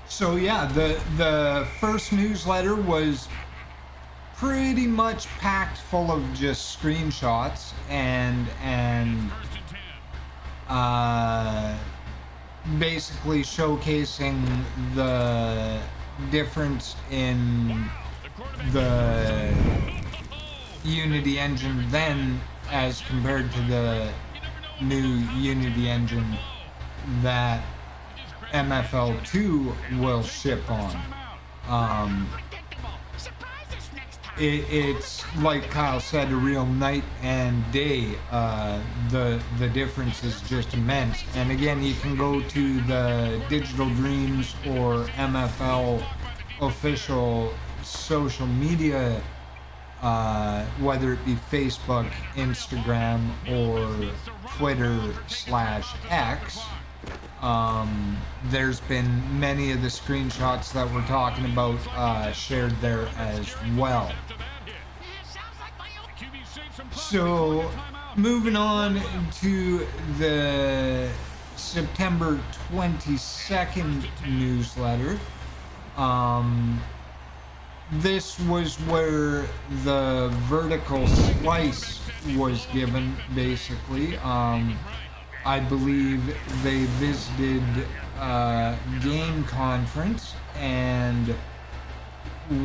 So yeah, the first newsletter was pretty much packed full of just screenshots and basically showcasing the difference in the Unity engine then as compared to the new Unity engine that MFL 2 will ship on. it's like Kyle said, a real night and day. The difference is just immense. And again, you can go to the Digital Dreams or MFL official social media, whether it be Facebook, Instagram, or Twitter/X. There's been many of the screenshots that we're talking about shared there as well. So, moving on to the September 22nd newsletter. This was where the vertical slice was given, basically. I believe they visited Game Conference and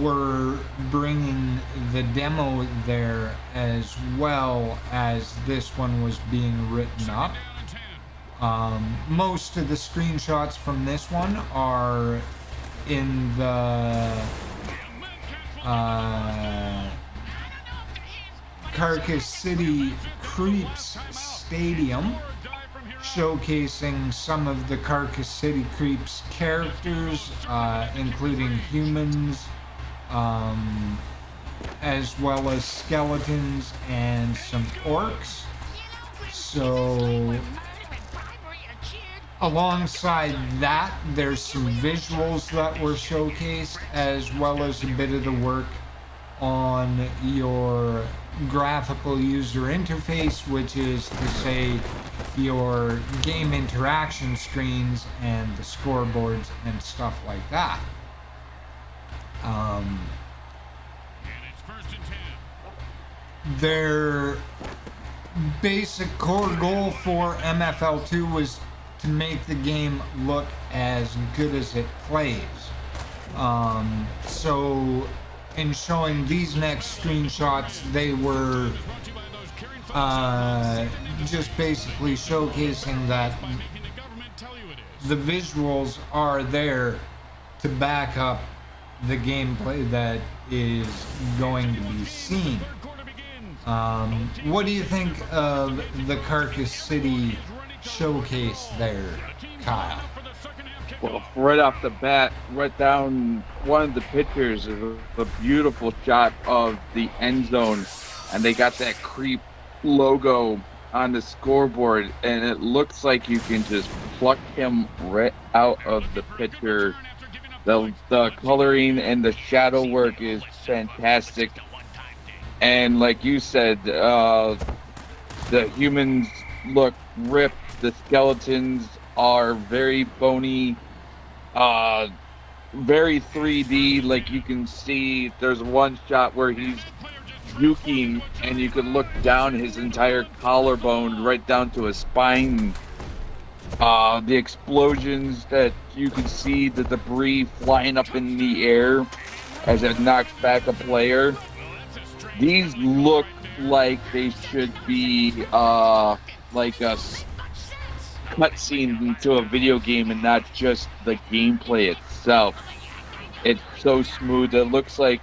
were bringing the demo there as well as this one was being written up. Most of the screenshots from this one are in the Carcass City Creeps Stadium, showcasing some of the Carcass City Creeps characters, including humans, as well as skeletons and some orcs. So, alongside that, there's some visuals that were showcased, as well as a bit of the work on your graphical user interface, which is to say your game interaction screens and the scoreboards and stuff like that. Their basic core goal for MFL2 was to make the game look as good as it plays. So in showing these next screenshots, they were just basically showcasing that the visuals are there to back up the gameplay that is going to be seen. What do you think of the Carcass City showcase there, Kyle? Well, right off the bat, right down one of the pictures is a beautiful shot of the end zone, and they got that creep logo on the scoreboard, and it looks like you can just pluck him right out of the picture. The coloring and the shadow work is fantastic, and like you said, the humans look ripped. The skeletons are very bony, very 3D. Like you can see, there's one shot where he's juking, and you can look down his entire collarbone right down to his spine. The explosions that you can see, the debris flying up in the air as it knocks back a player. These look like they should be like a cutscene into a video game and not just the gameplay itself. It's so smooth. It looks like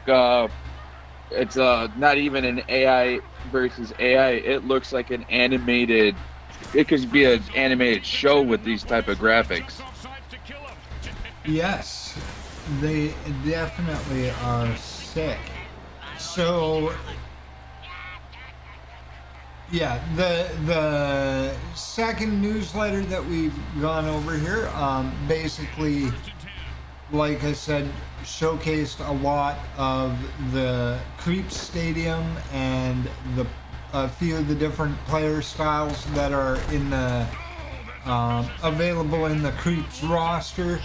it's not even an AI versus AI. It looks like an animated. It could be an animated show with these type of graphics. Yes, they definitely are sick. So, yeah, the second newsletter that we've gone over here, basically, like I said, showcased a lot of the Creep Stadium and a few of the different player styles that are in the available in the Creeps roster.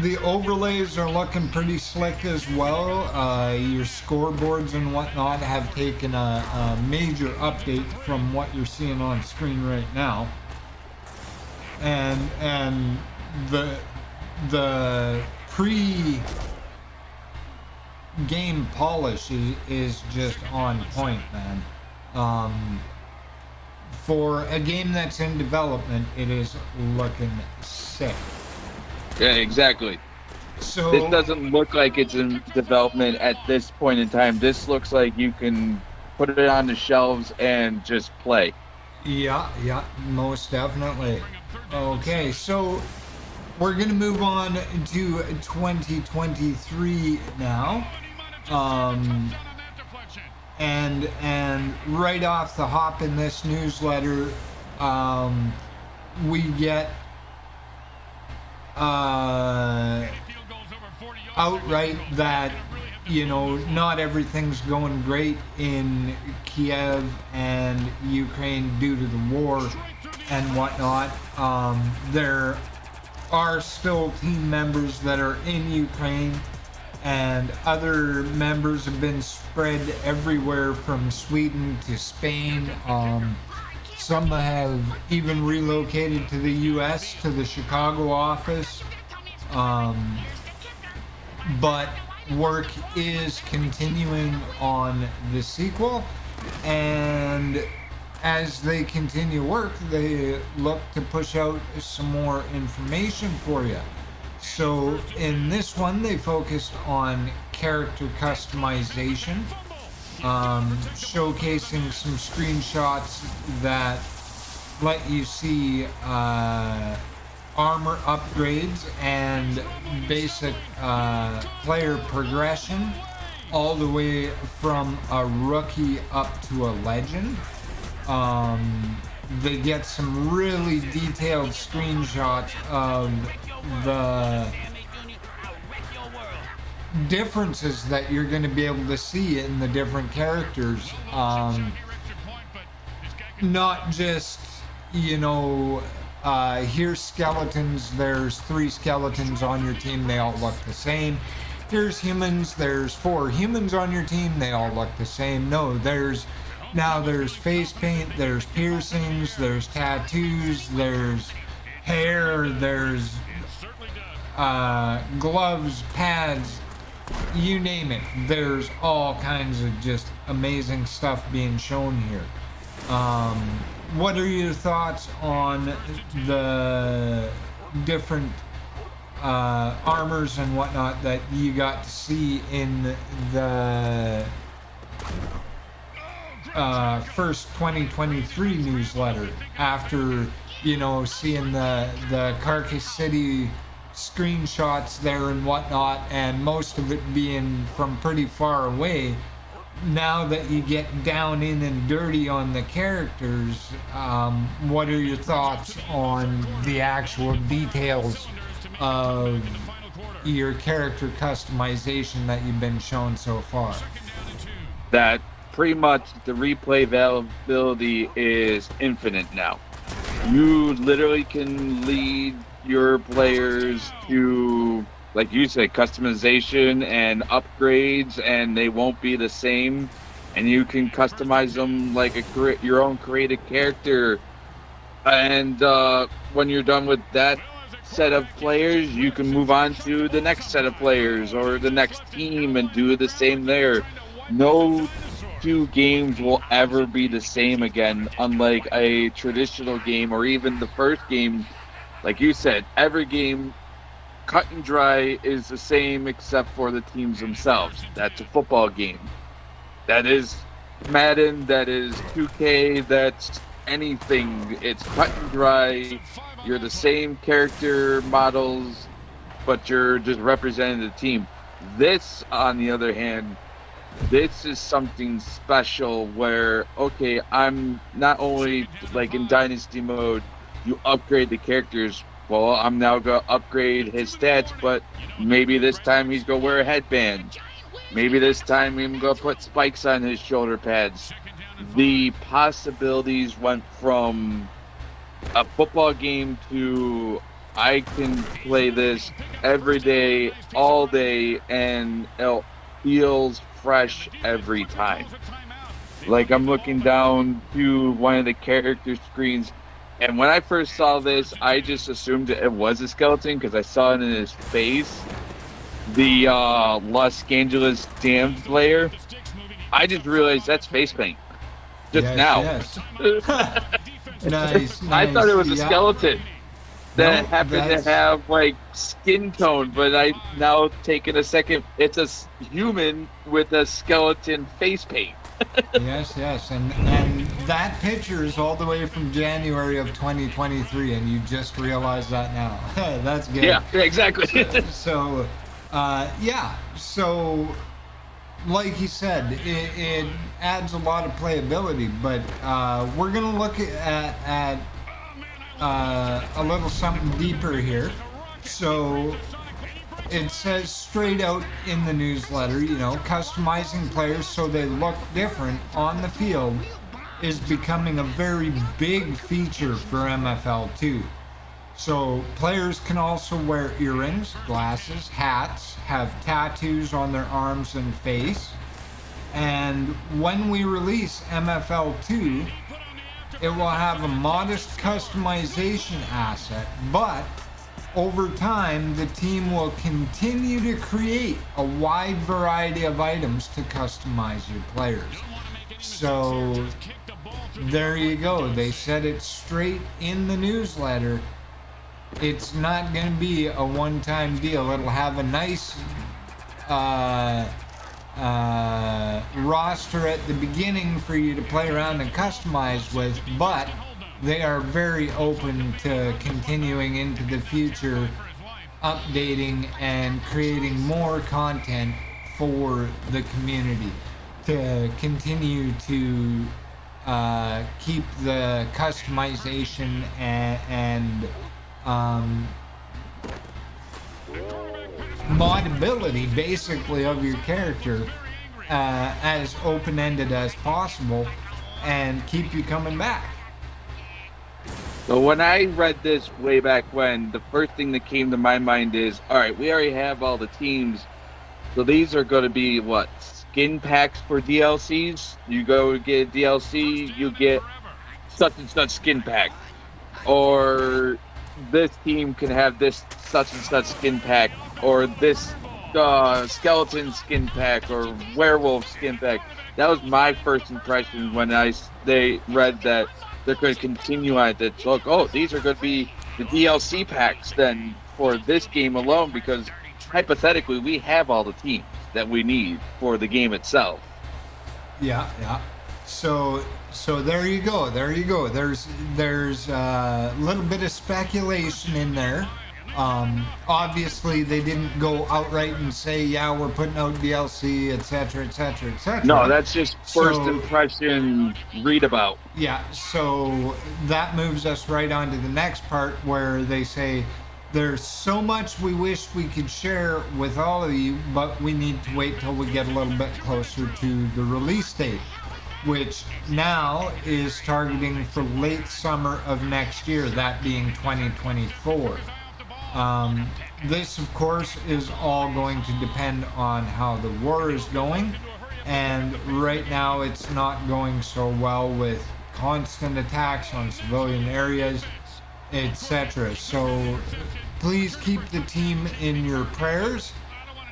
The overlays are looking pretty slick as well. Your scoreboards and whatnot have taken a major update from what you're seeing on screen right now. And the pre-game polish is just on point, man. For a game that's in development, it is looking sick. Yeah, exactly. So This doesn't look like it's in development at this point in time. This looks like you can put it on the shelves and just play. yeah, most definitely. Okay, so we're gonna move on to 2023 now. And right off the hop in this newsletter, we get outright that, you know, not everything's going great in Kiev and Ukraine due to the war and whatnot. There are still team members that are in Ukraine, and other members have been spread everywhere from Sweden to Spain. Some have even relocated to the U.S., to the Chicago office. But work is continuing on the sequel, and as they continue work, they look to push out some more information for you. So in this one, they focused on character customization, showcasing some screenshots that let you see armor upgrades and basic player progression, all the way from a rookie up to a legend. They get some really detailed screenshots of the differences that you're going to be able to see in the different characters. Not just, you know, here's skeletons, there's 3 skeletons on your team, they all look the same. Here's humans, there's 4 humans on your team, they all look the same. No, there's face paint, there's piercings, there's tattoos, there's hair, there's gloves, pads, you name it. There's all kinds of just amazing stuff being shown here. What are your thoughts on the different armors and whatnot that you got to see in the first 2023 newsletter, after, you know, seeing the Carcass City screenshots there and whatnot, and most of it being from pretty far away? Now that you get down in and dirty on the characters, what are your thoughts on the actual details of your character customization that you've been shown so far? That pretty much the replay availability is infinite now. You literally can lead your players to, like you said, customization and upgrades, and they won't be the same. And you can customize them like your own created character. And when you're done with that set of players, you can move on to the next set of players or the next team and do the same there. No 2 games will ever be the same again, unlike a traditional game or even the first game. Like you said, every game, cut and dry, is the same except for the teams themselves. That's a football game. That is Madden, that is 2K, that's anything. It's cut and dry. You're the same character models, but you're just representing the team. This, on the other hand, this is something special where, okay, I'm not only like in Dynasty mode, you upgrade the characters. Well, I'm now going to upgrade his stats, but maybe this time he's going to wear a headband. Maybe this time I'm going to put spikes on his shoulder pads. The possibilities went from a football game to I can play this every day, all day, and it feels fresh every time. Like I'm looking down to one of the character screens, and when I first saw this, I just assumed it was a skeleton because I saw it in his face. The Los Angeles Damned player, I just realized that's face paint. Just yes, now. Yes. Nice. I thought it was a skeleton. that No, happen to that's- have like skin tone, but I now taking a second. It's a human with a skeleton face paint. Yes, and that picture is all the way from January of 2023, and you just realized that now. That's good. Yeah, exactly. So, yeah. So, like you said, it adds a lot of playability, but we're gonna look at a little something deeper here. So it says straight out in the newsletter, you know, customizing players so they look different on the field is becoming a very big feature for MFL2. So players can also wear earrings, glasses, hats, have tattoos on their arms and face. And when we release MFL2, it will have a modest customization asset, but over time, the team will continue to create a wide variety of items to customize your players. So there you go. They said it straight in the newsletter. It's not going to be a one-time deal. It'll have a nice roster at the beginning for you to play around and customize with, but they are very open to continuing into the future, updating and creating more content for the community to continue to keep the customization and modability basically of your character as open-ended as possible and keep you coming back. So when I read this way back when, the first thing that came to my mind is, all right, we already have all the teams. So these are going to be what? Skin packs for DLCs? You go get a DLC, you get such and such skin pack. Or this team can have this such and such skin pack. Or this skeleton skin pack or werewolf skin pack. That was my first impression when they read that they're going to continue on that. Look, oh, these are going to be the DLC packs then for this game alone, because hypothetically we have all the teams that we need for the game itself. Yeah. So there you go. There's a little bit of speculation in there. Obviously they didn't go outright and say, yeah, we're putting out DLC, etc. No, that's just first impression read about. Yeah, so that moves us right on to the next part where they say there's so much we wish we could share with all of you, but we need to wait till we get a little bit closer to the release date, which now is targeting for late summer of next year, that being 2024. This, of course, is all going to depend on how the war is going, and right now it's not going so well with constant attacks on civilian areas, etc. So please keep the team in your prayers,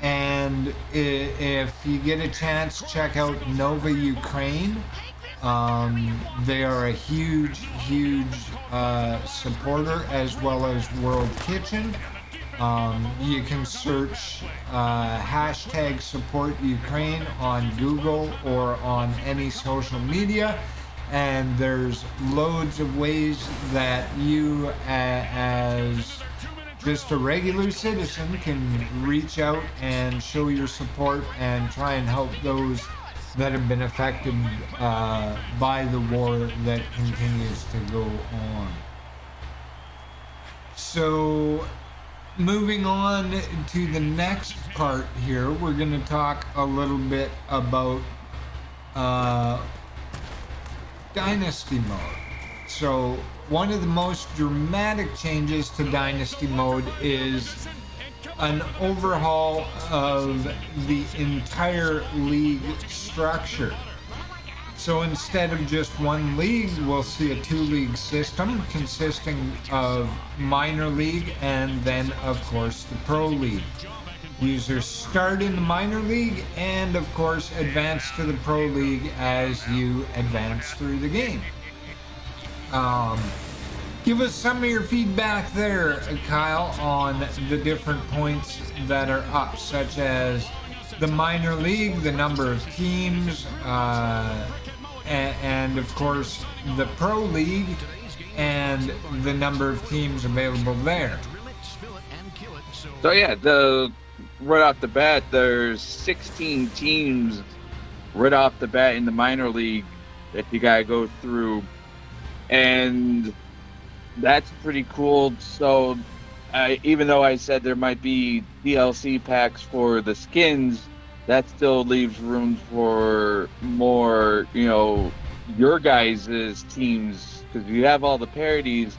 and if you get a chance, check out Nova Ukraine. They are a huge supporter, as well as World Kitchen. You can search hashtag support Ukraine on Google or on any social media, and there's loads of ways that you as just a regular citizen can reach out and show your support and try and help those that have been affected by the war that continues to go on. So moving on to the next part here, we're going to talk a little bit about Dynasty Mode. So one of the most dramatic changes to Dynasty Mode is an overhaul of the entire league structure. So instead of just one league, we'll see a two-league system consisting of minor league and then, of course, the pro league. Users start in the minor league and, of course, advance to the pro league as you advance through the game. Give us some of your feedback there, Kyle, on the different points that are up, such as the minor league, the number of teams, and of course the pro league and the number of teams available there. So yeah, right off the bat, there's 16 teams right off the bat in the minor league that you gotta go through, and that's pretty cool. So even though I said there might be DLC packs for the skins, that still leaves room for more, your guys' teams, because you have all the parodies.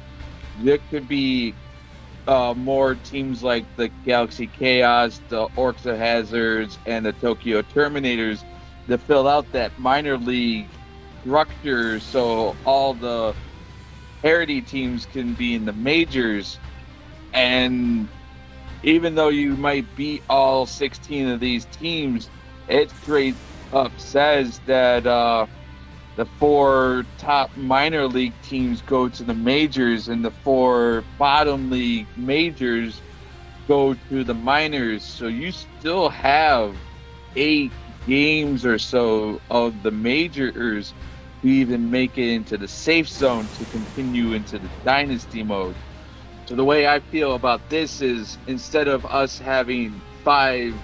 There could be more teams like the Galaxy Chaos, the Orcs of Hazards, and the Tokyo Terminators to fill out that minor league structure, so all the parody teams can be in the majors. And even though you might beat all 16 of these teams, it straight up says that the 4 top minor league teams go to the majors, and the 4 bottom league majors go to the minors. So you still have 8 games or so of the majors to even make it into the safe zone to continue into the dynasty mode. So the way I feel about this is, instead of us having 5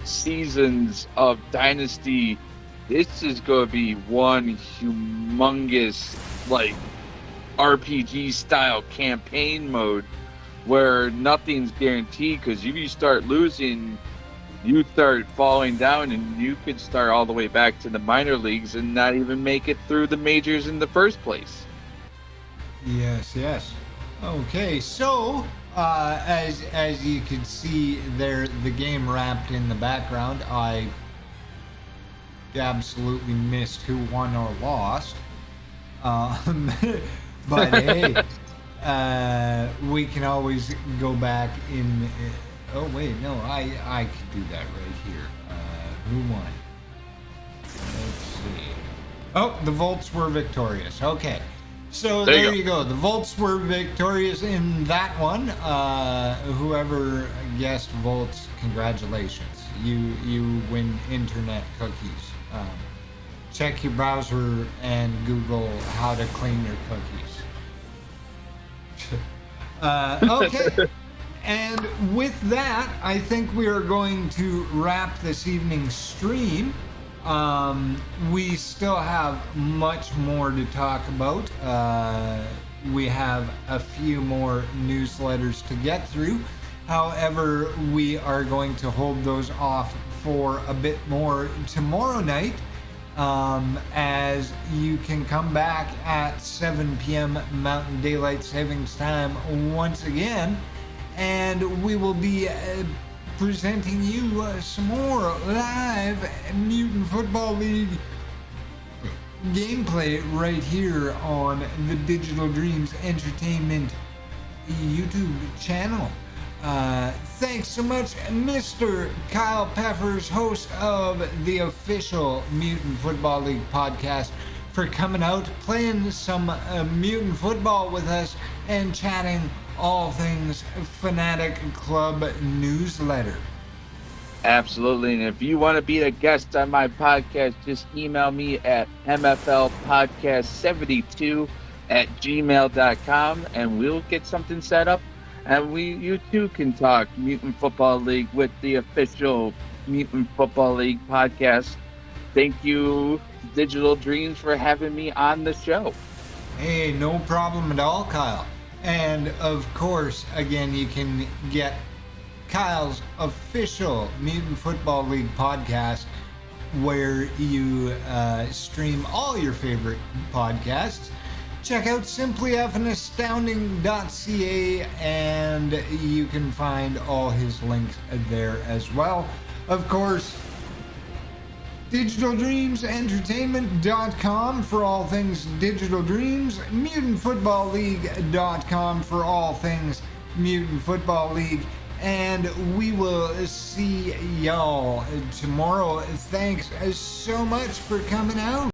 seasons of dynasty, this is going to be one humongous, RPG style campaign mode where nothing's guaranteed, because if you start losing, you start falling down, and you could start all the way back to the minor leagues and not even make it through the majors in the first place. Yes. Okay, so as you can see there, the game wrapped in the background. I absolutely missed who won or lost, but hey, we can always go back in. Oh wait, no, I could do that right here. Who won? Let's see. Oh, the Volts were victorious. Okay. So there you go. The Volts were victorious in that one. Whoever guessed Volts, congratulations. You win internet cookies. Check your browser and Google how to clean your cookies. Okay. And with that, I think we are going to wrap this evening's stream. We still have much more to talk about. We have a few more newsletters to get through. However, we are going to hold those off for a bit more tomorrow night, as you can come back at 7 p.m. Mountain Daylight Savings Time once again, and we will be presenting you some more live Mutant Football League gameplay right here on the Digital Dreams Entertainment YouTube channel. Thanks so much, Mr. Kyle Peffers, host of the official Mutant Football League podcast, for coming out, playing some Mutant Football with us, and chatting all things Fanatic Club newsletter. Absolutely. And if you want to be a guest on my podcast, just email me at mflpodcast72@gmail.com, and we'll get something set up. And you too can talk Mutant Football League with the official Mutant Football League podcast. Thank you, Digital Dreams, for having me on the show. Hey, no problem at all, Kyle. And of course, again, you can get Kyle's official Mutant Football League podcast, where you stream all your favorite podcasts. Check out simplyfanastounding.ca, and you can find all his links there as well. Of course, DigitalDreamsEntertainment.com for all things Digital Dreams, MutantFootballLeague.com for all things Mutant Football League, and we will see y'all tomorrow. Thanks so much for coming out.